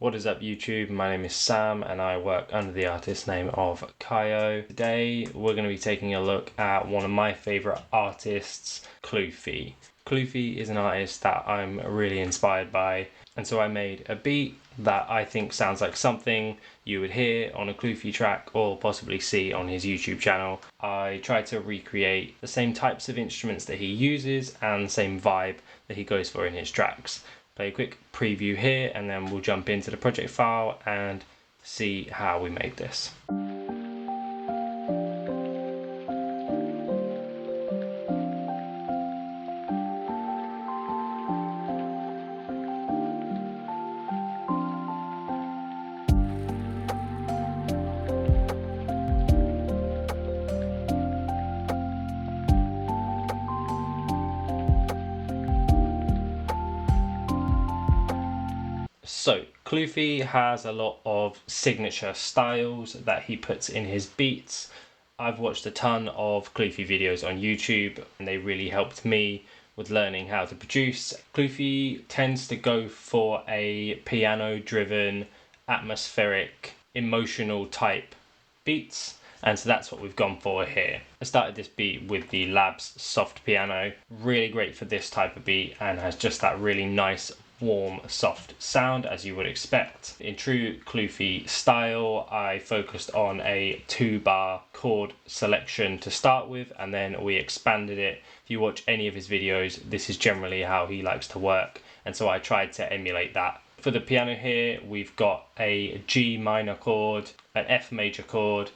What is up YouTube? My name is Sam and I work under the artist name of Kaio. Today we're going to be taking a look at one of my favourite artists, Cloophie. Cloophie is an artist that I'm really inspired by, and so I made a beat that I think sounds like something you would hear on a Cloophie track or possibly see on his YouTube channel. I tried to recreate the same types of instruments that he uses and the same vibe that he goes for in his tracks. Play a quick preview here and then we'll jump into the project file and see how we made this. So, Cloophie has a lot of signature styles that he puts in his beats. I've watched a ton of Cloophie videos on YouTube and they really helped me with learning how to produce. Cloophie tends to go for a piano-driven, atmospheric, emotional type beats, and so that's what we've gone for here. I started this beat with the Labs soft piano, really great for this type of beat and has just that really nice warm soft sound as you would expect. In true Cloophie style, I focused on a 2-bar chord selection to start with and then we expanded it. If you watch any of his videos, this is generally how he likes to work, and so I tried to emulate that. For the piano here, we've got a G minor chord, an F major chord,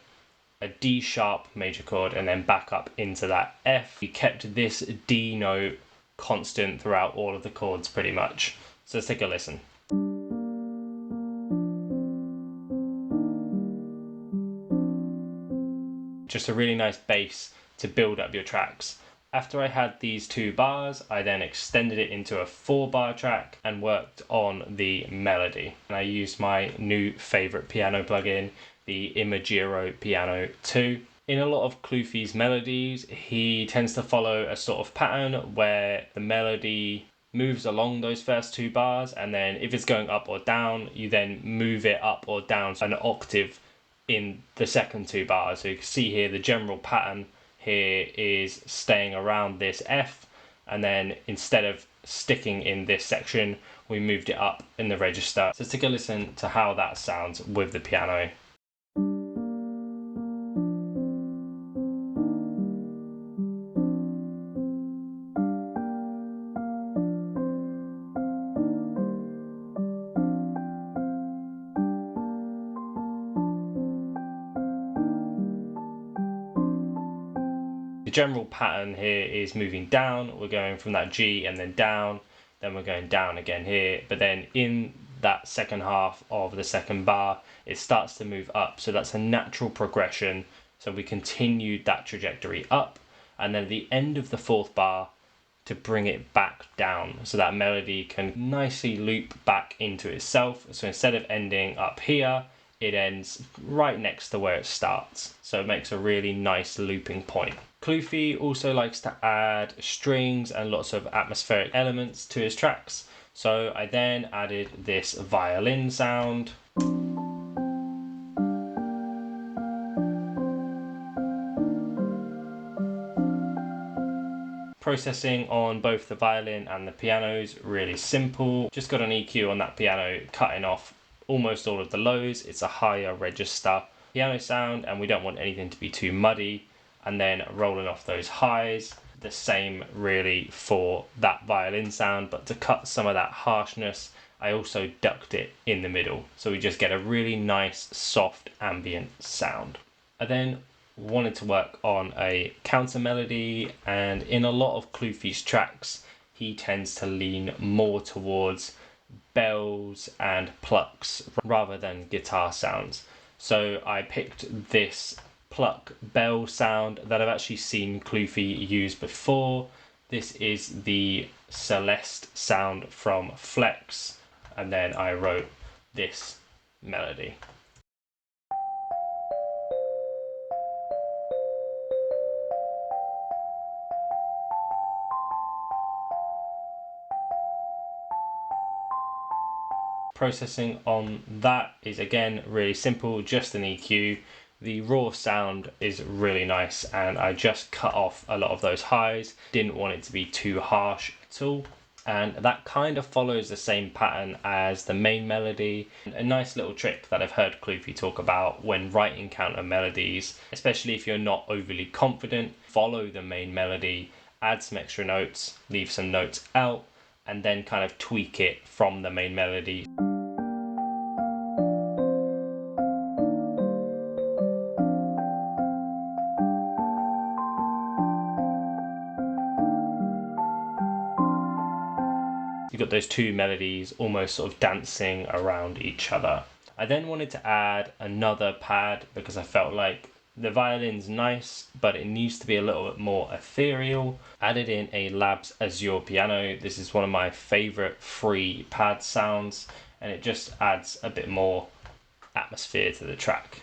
a D sharp major chord, and then back up into that F. We kept this D note constant throughout all of the chords pretty much. So let's take a listen. Just a really nice bass to build up your tracks. After I had these 2 bars, I then extended it into a 4-bar track and worked on the melody. And I used my new favourite piano plugin, the Imagiro Piano 2. In a lot of Cloophie's melodies, he tends to follow a sort of pattern where the melody moves along those first 2 bars, and then if it's going up or down, you then move it up or down an octave in the second 2 bars. So you can see here the general pattern here is staying around this F, and then instead of sticking in this section, we moved it up in the register. So let's take a listen to how that sounds with the piano. The general pattern here is moving down. We're going from that G and then down, then we're going down again here, but then in that second half of the second bar it starts to move up, so that's a natural progression. So we continued that trajectory up, and then at the end of the 4th bar to bring it back down so that melody can nicely loop back into itself. So instead of ending up here, it ends right next to where it starts, so it makes a really nice looping point. Cloophie also likes to add strings and lots of atmospheric elements to his tracks, so I then added this violin sound. Processing on both the violin and the pianos, really simple. Just got an EQ on that piano, cutting off almost all of the lows. It's a higher register piano sound and we don't want anything to be too muddy, and then rolling off those highs. The same really for that violin sound, but to cut some of that harshness, I also ducked it in the middle, so we just get a really nice soft ambient sound. I then wanted to work on a counter melody, and in a lot of Cloophie's tracks he tends to lean more towards bells and plucks rather than guitar sounds. So I picked this pluck bell sound that I've actually seen Cloophie use before. This is the Celeste sound from Flex, and then I wrote this melody. Processing on that is again really simple, just an EQ. The raw sound is really nice, and I just cut off a lot of those highs. Didn't want it to be too harsh at all. And that kind of follows the same pattern as the main melody. A nice little trick that I've heard Cloophie talk about when writing counter melodies, especially if you're not overly confident, follow the main melody, add some extra notes, leave some notes out, and then kind of tweak it from the main melody. You've got those two melodies almost sort of dancing around each other. I then wanted to add another pad because I felt like the violin's nice, but it needs to be a little bit more ethereal. Added in a Labs Azure piano. This is one of my favorite free pad sounds, and it just adds a bit more atmosphere to the track.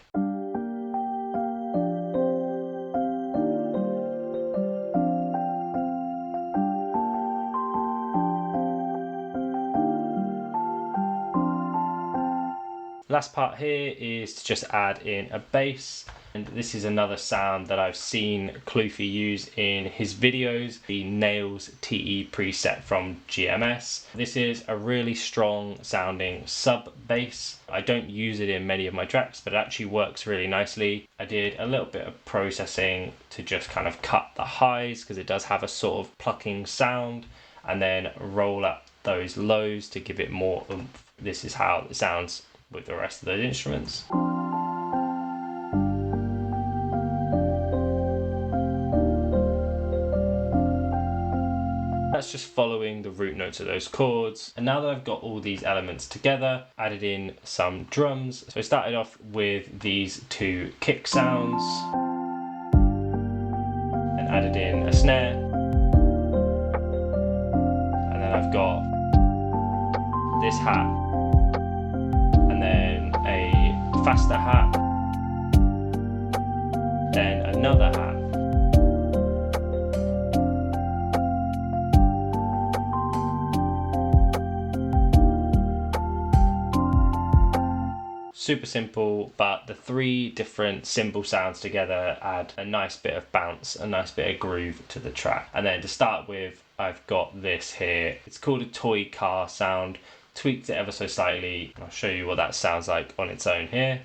Last part here is to just add in a bass, and this is another sound that I've seen Cloophie use in his videos, the Nails TE preset from GMS. This is a really strong sounding sub bass. I don't use it in many of my tracks, but it actually works really nicely. I did a little bit of processing to just kind of cut the highs because it does have a sort of plucking sound, and then roll up those lows to give it more oomph. This is how it sounds with the rest of those instruments. That's just following the root notes of those chords. And now that I've got all these elements together, added in some drums. So I started off with these two kick sounds and added in a snare. And then I've got this hat, then a faster hat, then another hat, super simple, but the three different cymbal sounds together add a nice bit of bounce, a nice bit of groove to the track. And then to start with, I've got this here. It's called a toy car sound. Tweaked it ever so slightly. I'll show you what that sounds like on its own here.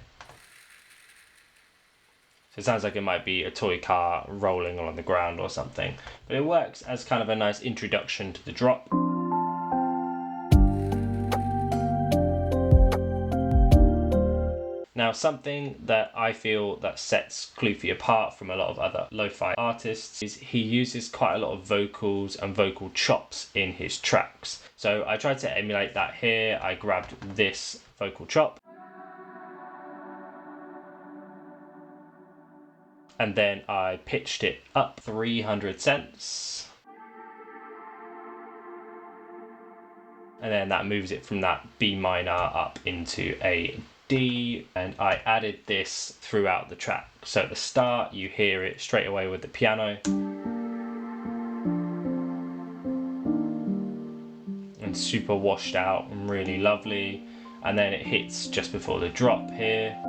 So it sounds like it might be a toy car rolling along the ground or something, but it works as kind of a nice introduction to the drop. Now, something that I feel that sets Cloophie apart from a lot of other lo-fi artists is he uses quite a lot of vocals and vocal chops in his tracks. So I tried to emulate that here. I grabbed this vocal chop, and then I pitched it up 300 cents. And then that moves it from that B minor up into a D, and I added this throughout the track. So at the start you hear it straight away with the piano, and super washed out and really lovely, and then it hits just before the drop here.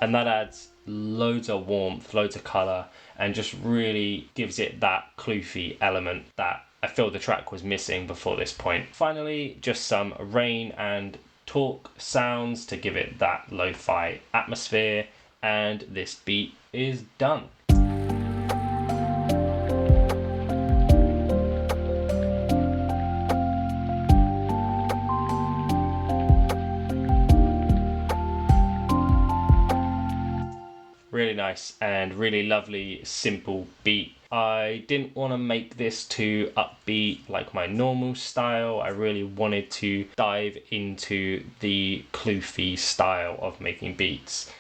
And that adds loads of warmth, loads of colour, and just really gives it that Cloophie element that I feel the track was missing before this point. Finally, just some rain and torque sounds to give it that lo-fi atmosphere, and this beat is done. Really nice and really lovely, simple beat. I didn't want to make this too upbeat like my normal style. I really wanted to dive into the Cloophie style of making beats.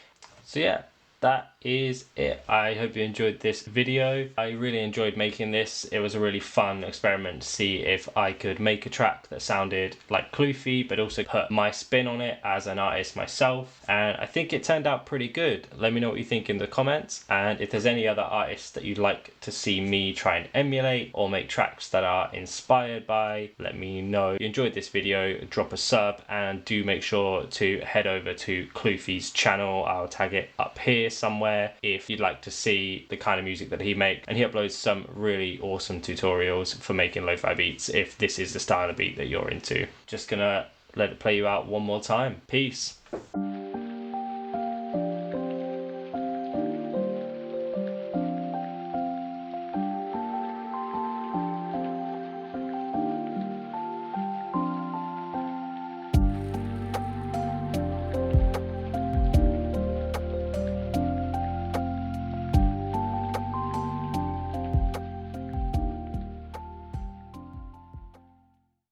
So yeah, that is it. I hope you enjoyed this video. I really enjoyed making this. It was a really fun experiment to see if I could make a track that sounded like Cloophie but also put my spin on it as an artist myself, and I think it turned out pretty good. Let me know what you think in the comments, and if there's any other artists that you'd like to see me try and emulate or make tracks that are inspired by, let me know. If you enjoyed this video, drop a sub, and do make sure to head over to Cloophie's channel. I'll tag it up here somewhere if you'd like to see the kind of music that he makes, and he uploads some really awesome tutorials for making lo-fi beats if this is the style of beat that you're into. Just gonna let it play you out one more time. Peace.